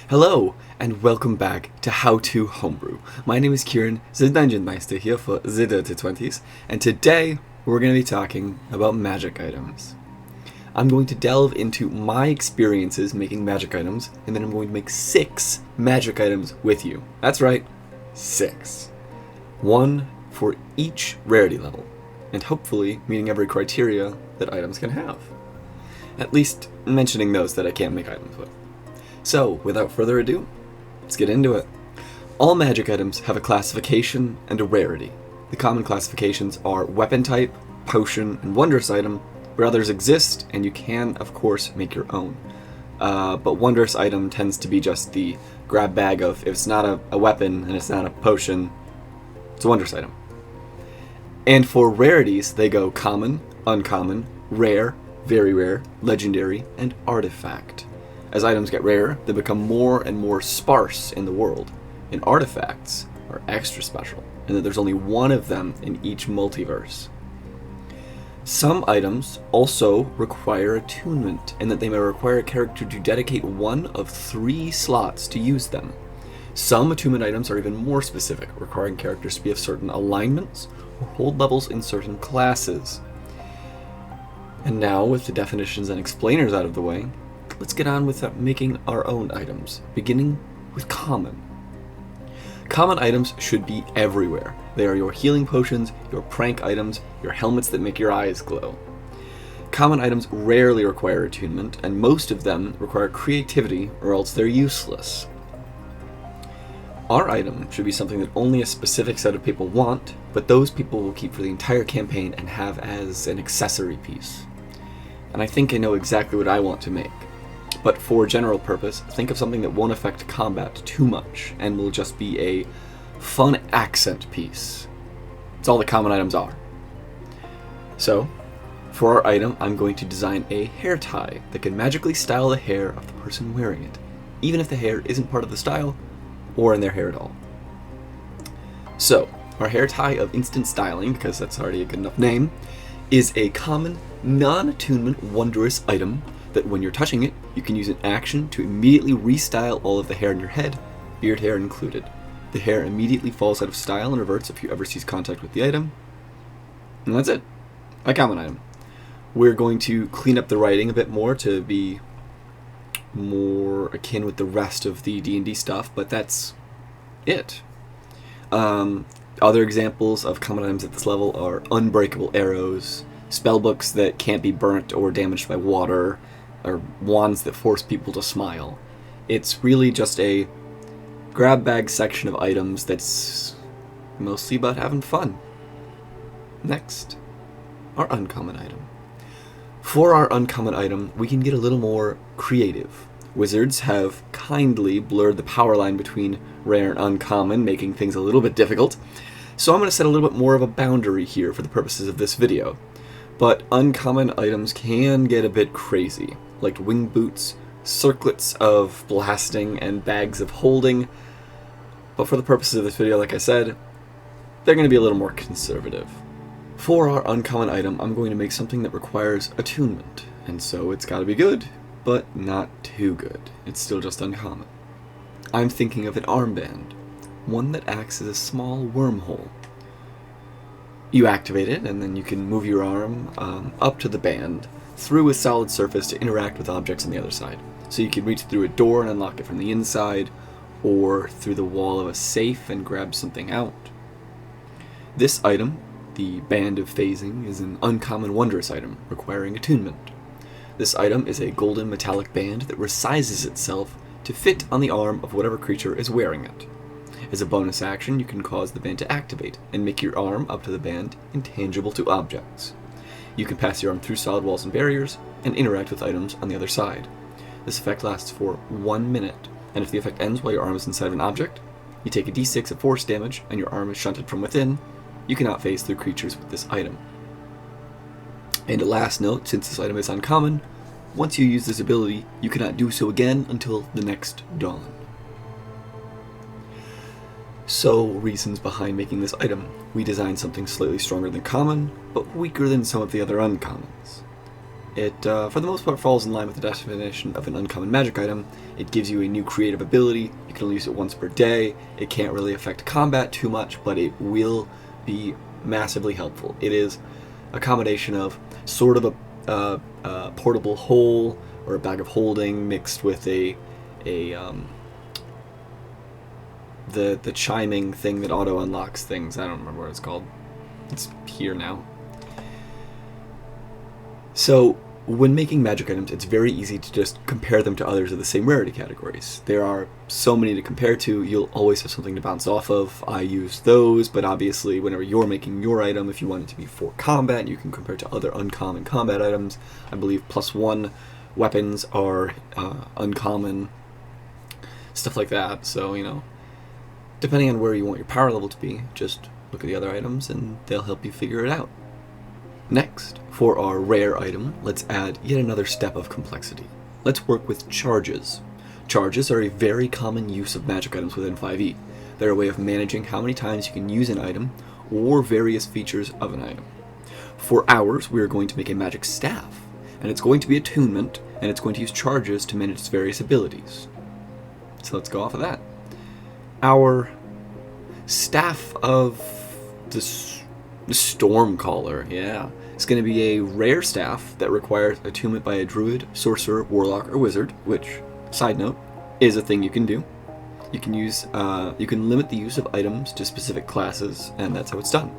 Hello, and welcome back to How To Homebrew. My name is Kieran, the Dungeon Meister here for the Dirty 20s, and today we're going to be talking about magic items. I'm going to delve into my experiences making magic items, and then I'm going to make 6 magic items with you. That's right, 6. One for each rarity level, and hopefully meeting every criteria that items can have. At least mentioning those that I can't make items with. So, without further ado, let's get into it. All magic items have a classification and a rarity. The common classifications are weapon type, potion, and wondrous item, where others exist, and you can, of course, make your own. But wondrous item tends to be just the grab bag of, if it's not a weapon and it's not a potion, it's a wondrous item. And for rarities, they go common, uncommon, rare, very rare, legendary, and artifact. As items get rarer, they become more and more sparse in the world, and artifacts are extra special, in that there's only one of them in each multiverse. Some items also require attunement, in that they may require a character to dedicate one of 3 slots to use them. Some attunement items are even more specific, requiring characters to be of certain alignments or hold levels in certain classes. And now, with the definitions and explainers out of the way, let's get on with making our own items, beginning with common. Common items should be everywhere. They are your healing potions, your prank items, your helmets that make your eyes glow. Common items rarely require attunement, and most of them require creativity or else they're useless. Our item should be something that only a specific set of people want, but those people will keep for the entire campaign and have as an accessory piece. And I think I know exactly what I want to make. But for general purpose, think of something that won't affect combat too much, and will just be a fun accent piece. It's all the common items are. So, for our item, I'm going to design a hair tie that can magically style the hair of the person wearing it, even if the hair isn't part of the style, or in their hair at all. So, our hair tie of instant styling, because that's already a good enough name, is a common, non-attunement wondrous item that when you're touching it, you can use an action to immediately restyle all of the hair in your head, beard hair included. The hair immediately falls out of style and reverts if you ever cease contact with the item. And that's it. A common item. We're going to clean up the writing a bit more to be more akin with the rest of the D&D stuff, but that's it. Other examples of common items at this level are unbreakable arrows, spellbooks that can't be burnt or damaged by water, or wands that force people to smile. It's really just a grab bag section of items that's mostly about having fun. Next, our uncommon item. For our uncommon item, we can get a little more creative. Wizards have kindly blurred the power line between rare and uncommon, making things a little bit difficult. So I'm going to set a little bit more of a boundary here for the purposes of this video. But uncommon items can get a bit crazy, like wing boots, circlets of blasting, and bags of holding. But for the purposes of this video, like I said, they're going to be a little more conservative. For our uncommon item, I'm going to make something that requires attunement, and so it's got to be good, but not too good. It's still just uncommon. I'm thinking of an armband, one that acts as a small wormhole. You activate it, and then you can move your arm up to the band, through a solid surface to interact with objects on the other side. So you can reach through a door and unlock it from the inside, or through the wall of a safe and grab something out. This item, the Band of Phasing, is an uncommon wondrous item, requiring attunement. This item is a golden metallic band that resizes itself to fit on the arm of whatever creature is wearing it. As a bonus action, you can cause the band to activate, and make your arm up to the band intangible to objects. You can pass your arm through solid walls and barriers, and interact with items on the other side. This effect lasts for 1 minute, and if the effect ends while your arm is inside of an object, you take a d6 of force damage, and your arm is shunted from within. You cannot phase through creatures with this item. And a last note, since this item is uncommon, once you use this ability, you cannot do so again until the next dawn. So, reasons behind making this item. We designed something slightly stronger than common, but weaker than some of the other uncommons. It, for the most part, falls in line with the definition of an uncommon magic item. It gives you a new creative ability. You can only use it once per day. It can't really affect combat too much, but it will be massively helpful. It is a combination of sort of a portable hole or a bag of holding mixed with the chiming thing that auto unlocks things. I don't remember what it's called. It's here now. So when making magic items, it's very easy to just compare them to others of the same rarity categories. There are so many to compare to, you'll always have something to bounce off of. I use those, but obviously whenever you're making your item, if you want it to be for combat, you can compare it to other uncommon combat items. I believe +1 weapons are uncommon, stuff like that. So, depending on where you want your power level to be, just look at the other items and they'll help you figure it out. Next, for our rare item, let's add yet another step of complexity. Let's work with charges. Charges are a very common use of magic items within 5e. They're a way of managing how many times you can use an item or various features of an item. For ours, we are going to make a magic staff, and it's going to be attunement, and it's going to use charges to manage its various abilities. So let's go off of that. Our staff of the Stormcaller, yeah. It's going to be a rare staff that requires attunement by a druid, sorcerer, warlock, or wizard, which, side note, is a thing you can do. You can limit the use of items to specific classes, and that's how it's done.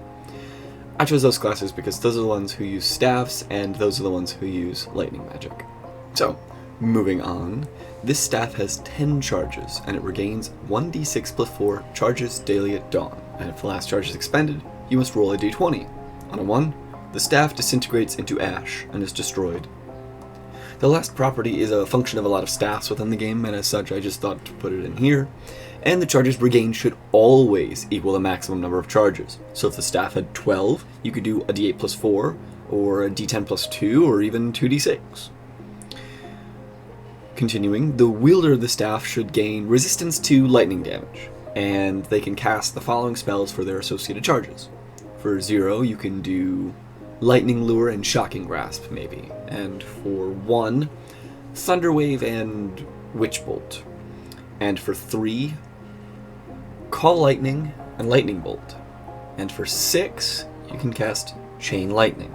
I chose those classes because those are the ones who use staffs, and those are the ones who use lightning magic. So, moving on, this staff has 10 charges, and it regains 1d6 plus 4 charges daily at dawn, and if the last charge is expended, you must roll a d20. On a 1, the staff disintegrates into ash and is destroyed. The last property is a function of a lot of staffs within the game, and as such I just thought to put it in here. And the charges regained should always equal the maximum number of charges. So if the staff had 12, you could do a d8 plus 4, or a d10 plus 2, or even 2d6. Continuing, the wielder of the staff should gain resistance to lightning damage, and they can cast the following spells for their associated charges. For 0, you can do Lightning Lure and Shocking Grasp, maybe. And for 1, Thunder Wave and Witch Bolt. And for 3, Call Lightning and Lightning Bolt. And for 6, you can cast Chain Lightning.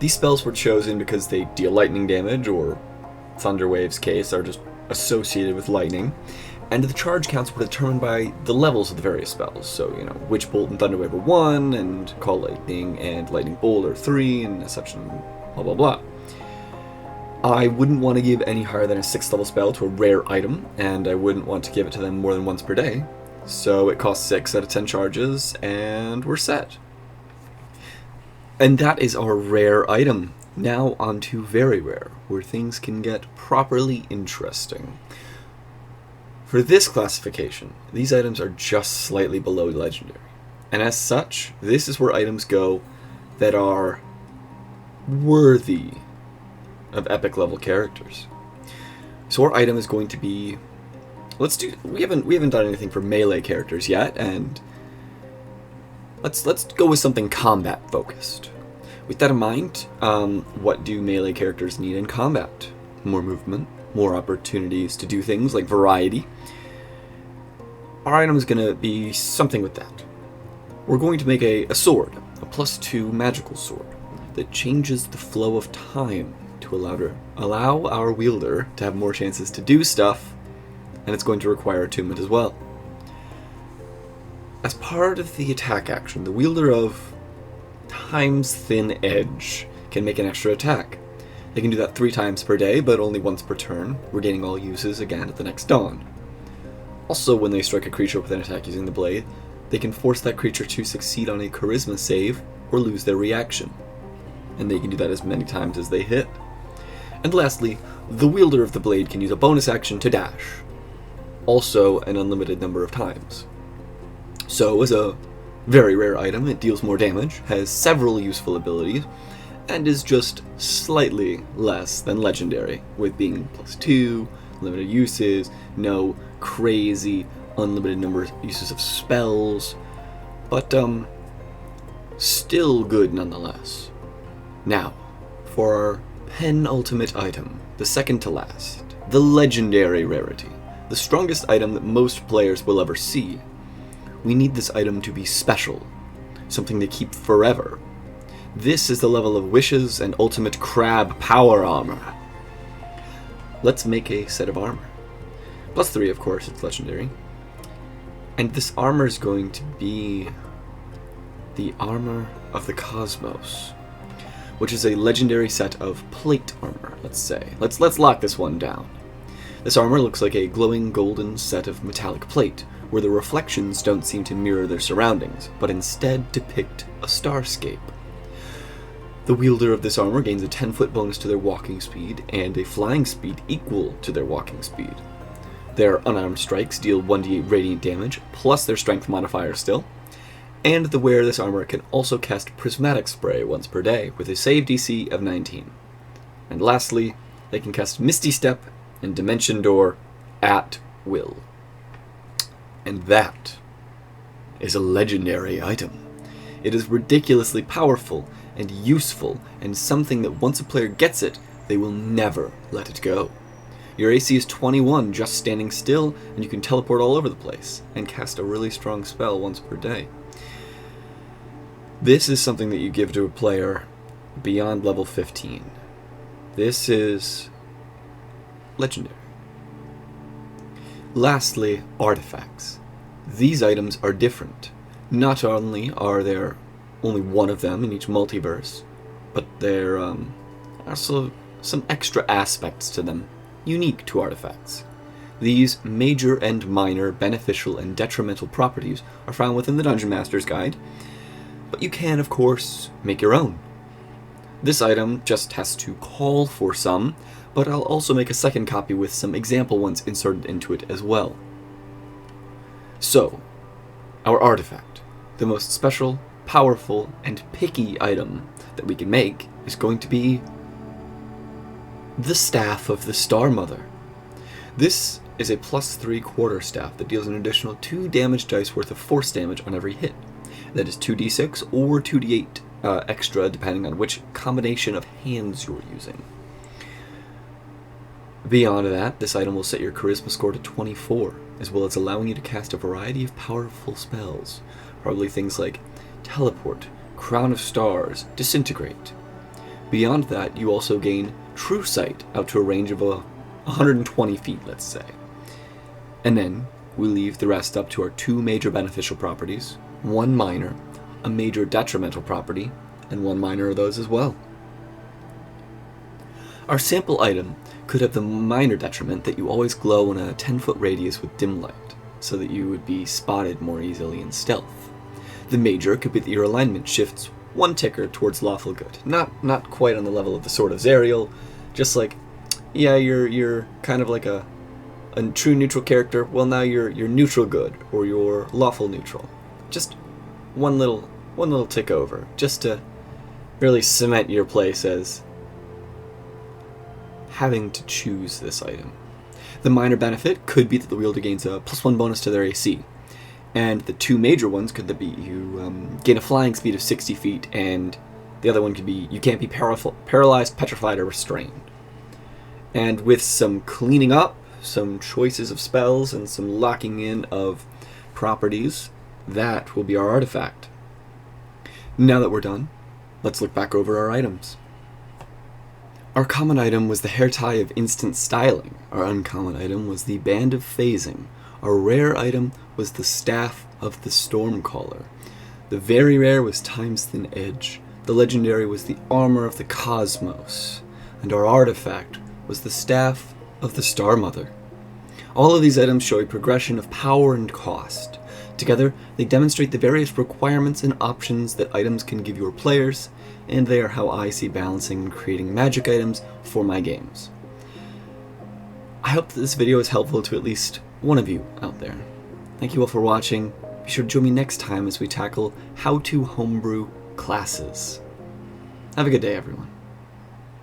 These spells were chosen because they deal lightning damage, or Thunder Wave's case, are just associated with lightning. And the charge counts were determined by the levels of the various spells. So, Witch Bolt and Thunder Wave are 1, and Call Lightning and Lightning Bolt are 3, and such and blah blah blah. I wouldn't want to give any higher than a 6th level spell to a rare item, and I wouldn't want to give it to them more than once per day. So it costs 6 out of 10 charges, and we're set. And that is our rare item. Now on to very rare, where things can get properly interesting. For this classification, these items are just slightly below legendary, and as such, this is where items go that are worthy of epic level characters. So our item is going to be, we haven't done anything for melee characters yet, and let's go with something combat focused. With that in mind, what do melee characters need in combat? More movement, more opportunities to do things like variety. Our item is going to be something with that. We're going to make a sword, a +2 magical sword, that changes the flow of time to allow our wielder to have more chances to do stuff, and it's going to require attunement as well. As part of the attack action, the wielder of Time's Thin Edge can make an extra attack. They can do that 3 times per day, but only once per turn, regaining all uses again at the next dawn. Also, when they strike a creature with an attack using the blade, they can force that creature to succeed on a charisma save or lose their reaction. And they can do that as many times as they hit. And lastly, the wielder of the blade can use a bonus action to dash. Also an unlimited number of times. So, as a very rare item, it deals more damage, has several useful abilities, and is just slightly less than legendary, with being +2, limited uses, no crazy unlimited number of uses of spells, but still good nonetheless. Now, for our penultimate item, the second to last, the legendary rarity, the strongest item that most players will ever see. We need this item to be special, something to keep forever. This is the level of wishes and ultimate crab power armor. Let's make a set of armor. +3, of course, it's legendary. And this armor is going to be the Armor of the Cosmos, which is a legendary set of plate armor, let's say. Let's lock this one down. This armor looks like a glowing golden set of metallic plate, where the reflections don't seem to mirror their surroundings, but instead depict a starscape. The wielder of this armor gains a 10-foot bonus to their walking speed, and a flying speed equal to their walking speed. Their unarmed strikes deal 1d8 radiant damage, plus their strength modifier still, and the wearer of this armor can also cast Prismatic Spray once per day, with a save DC of 19. And lastly, they can cast Misty Step and Dimension Door at will. And that is a legendary item. It is ridiculously powerful and useful, and something that once a player gets it, they will never let it go. Your AC is 21 just standing still, and you can teleport all over the place, and cast a really strong spell once per day. This is something that you give to a player beyond level 15. This is legendary. Lastly, artifacts. These items are different. Not only are there only one of them in each multiverse, but there are also some extra aspects to them, unique to artifacts. These major and minor beneficial and detrimental properties are found within the Dungeon Master's Guide, but you can, of course, make your own. This item just has to call for some, but I'll also make a second copy with some example ones inserted into it as well. So, our artifact, the most special, powerful, and picky item that we can make, is going to be the Staff of the Star Mother. This is a +3 quarterstaff that deals an additional 2 damage dice worth of force damage on every hit. That is 2d6 or 2d8 extra, depending on which combination of hands you're using. Beyond that, this item will set your charisma score to 24, as well as allowing you to cast a variety of powerful spells, probably things like teleport, crown of stars, disintegrate. Beyond that, you also gain true sight out to a range of 120 feet, let's say. And then we leave the rest up to our 2 major beneficial properties, 1 minor, a major detrimental property, and 1 minor of those as well. Our sample item could have the minor detriment that you always glow in a 10-foot radius with dim light, so that you would be spotted more easily in stealth. The major could be that your alignment shifts 1 ticker towards lawful good. Not quite on the level of the Sword of Zariel, just like, yeah, you're kind of like a true neutral character. Well, now you're neutral good, or you're lawful neutral. Just one little tick over, just to really cement your place as having to choose this item. The minor benefit could be that the wielder gains a +1 bonus to their AC, and the 2 major ones could be you gain a flying speed of 60 feet, and the other one could be you can't be paralyzed, petrified, or restrained. And with some cleaning up, some choices of spells, and some locking in of properties, that will be our artifact. Now that we're done, let's look back over our items. Our common item was the hair tie of instant styling. Our uncommon item was the band of phasing. Our rare item was the staff of the Stormcaller. The very rare was Time's Thin Edge. The legendary was the armor of the Cosmos. And our artifact was the staff of the Star Mother. All of these items show a progression of power and cost. Together, they demonstrate the various requirements and options that items can give your players, and they are how I see balancing and creating magic items for my games. I hope that this video is helpful to at least one of you out there. Thank you all for watching. Be sure to join me next time as we tackle how to homebrew classes. Have a good day, everyone.